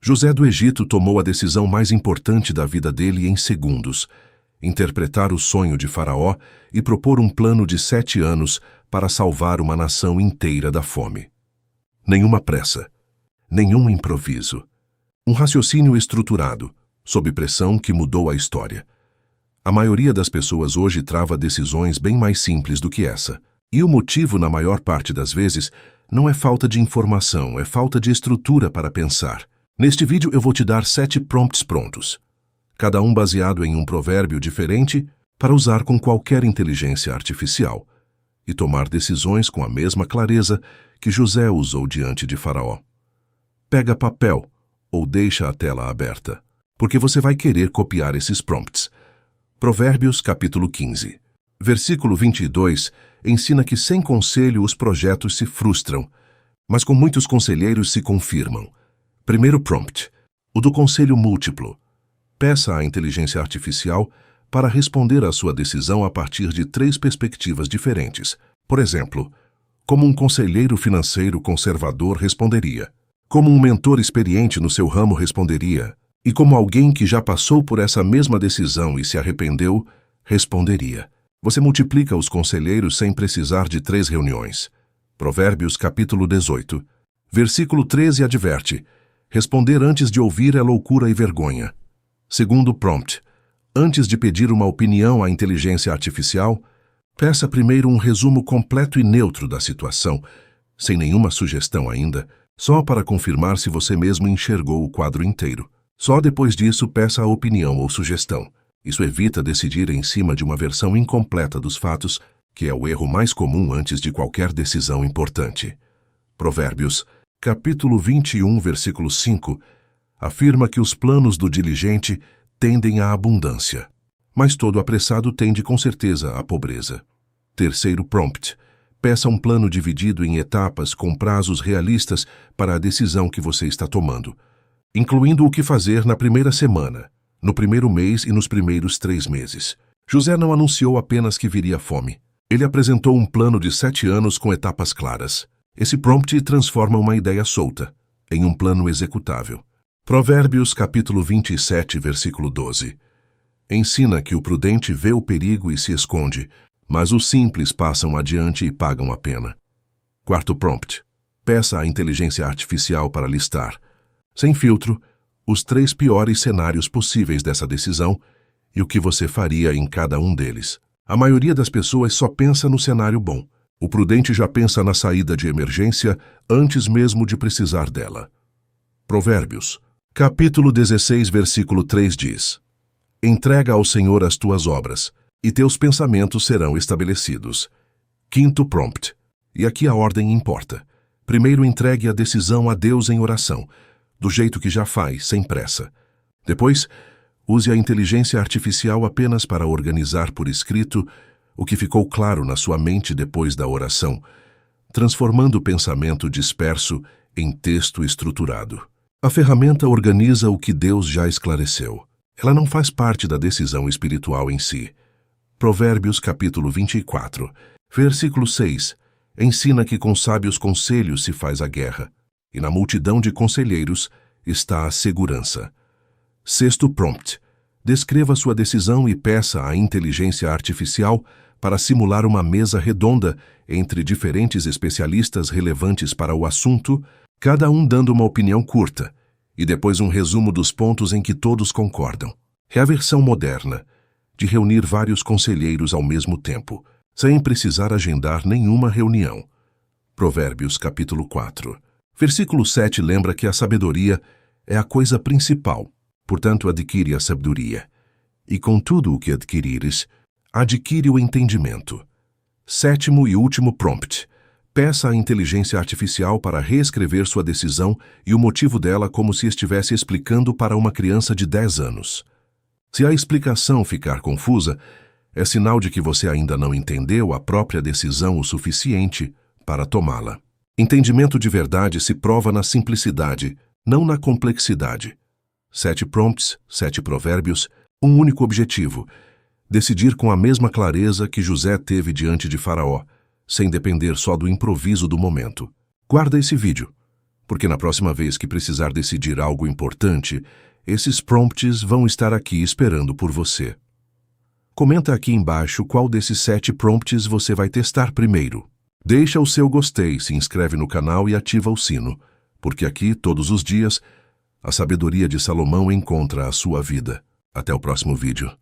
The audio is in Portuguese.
José do Egito tomou a decisão mais importante da vida dele em segundos: interpretar o sonho de Faraó e propor um plano de 7 anos para salvar uma nação inteira da fome. Nenhuma pressa, nenhum improviso. Um raciocínio estruturado, sob pressão que mudou a história. A maioria das pessoas hoje trava decisões bem mais simples do que essa. E o motivo, na maior parte das vezes, não é falta de informação, é falta de estrutura para pensar. Neste vídeo eu vou te dar 7 prompts prontos, cada um baseado em um provérbio diferente para usar com qualquer inteligência artificial e tomar decisões com a mesma clareza que José usou diante de Faraó. Pega papel ou deixa a tela aberta, porque você vai querer copiar esses prompts. Provérbios capítulo 15, versículo 22, ensina que sem conselho os projetos se frustram, mas com muitos conselheiros se confirmam. Primeiro prompt, o do conselho múltiplo. Peça à inteligência artificial para responder à sua decisão a partir de 3 perspectivas diferentes. Por exemplo, como um conselheiro financeiro conservador responderia, como um mentor experiente no seu ramo responderia, e como alguém que já passou por essa mesma decisão e se arrependeu, responderia. Você multiplica os conselheiros sem precisar de 3 reuniões. Provérbios capítulo 18, versículo 13 adverte: responder antes de ouvir é loucura e vergonha. Segundo prompt, antes de pedir uma opinião à inteligência artificial, peça primeiro um resumo completo e neutro da situação, sem nenhuma sugestão ainda, só para confirmar se você mesmo enxergou o quadro inteiro. Só depois disso peça a opinião ou sugestão. Isso evita decidir em cima de uma versão incompleta dos fatos, que é o erro mais comum antes de qualquer decisão importante. Provérbios, capítulo 21, versículo 5, afirma que os planos do diligente tendem à abundância, mas todo apressado tende com certeza à pobreza. Terceiro prompt, peça um plano dividido em etapas com prazos realistas para a decisão que você está tomando, incluindo o que fazer na primeira semana, no primeiro mês e nos primeiros 3 meses. José não anunciou apenas que viria fome. Ele apresentou um plano de 7 anos com etapas claras. Esse prompt transforma uma ideia solta em um plano executável. Provérbios capítulo 27, versículo 12. Ensina que o prudente vê o perigo e se esconde, mas os simples passam adiante e pagam a pena. Quarto prompt. Peça à inteligência artificial para listar, sem filtro, os 3 piores cenários possíveis dessa decisão e o que você faria em cada um deles. A maioria das pessoas só pensa no cenário bom. O prudente já pensa na saída de emergência antes mesmo de precisar dela. Provérbios, capítulo 16, versículo 3 diz: entrega ao Senhor as tuas obras, e teus pensamentos serão estabelecidos. Quinto prompt, e aqui a ordem importa. Primeiro entregue a decisão a Deus em oração, do jeito que já faz, sem pressa. Depois, use a inteligência artificial apenas para organizar por escrito o que ficou claro na sua mente depois da oração, transformando o pensamento disperso em texto estruturado. A ferramenta organiza o que Deus já esclareceu. Ela não faz parte da decisão espiritual em si. Provérbios capítulo 24, versículo 6, ensina que com sábios conselhos se faz a guerra, e na multidão de conselheiros está a segurança. Sexto prompt. Descreva sua decisão e peça à inteligência artificial para simular uma mesa redonda entre diferentes especialistas relevantes para o assunto, cada um dando uma opinião curta, e depois um resumo dos pontos em que todos concordam. É a versão moderna de reunir vários conselheiros ao mesmo tempo, sem precisar agendar nenhuma reunião. Provérbios capítulo 4. Versículo 7 lembra que a sabedoria é a coisa principal, portanto adquire a sabedoria. E com tudo o que adquirires, adquire o entendimento. Sétimo e último prompt. Peça à inteligência artificial para reescrever sua decisão e o motivo dela como se estivesse explicando para uma criança de 10 anos. Se a explicação ficar confusa, é sinal de que você ainda não entendeu a própria decisão o suficiente para tomá-la. Entendimento de verdade se prova na simplicidade, não na complexidade. 7 prompts, 7 provérbios, um único objetivo: decidir com a mesma clareza que José teve diante de Faraó, sem depender só do improviso do momento. Guarda esse vídeo. porque na próxima vez que precisar decidir algo importante, esses prompts vão estar aqui esperando por você. Comenta aqui embaixo qual desses 7 prompts você vai testar primeiro. Deixa o seu gostei, se inscreve no canal e ativa o sino, porque aqui, todos os dias, a sabedoria de Salomão encontra a sua vida. Até o próximo vídeo.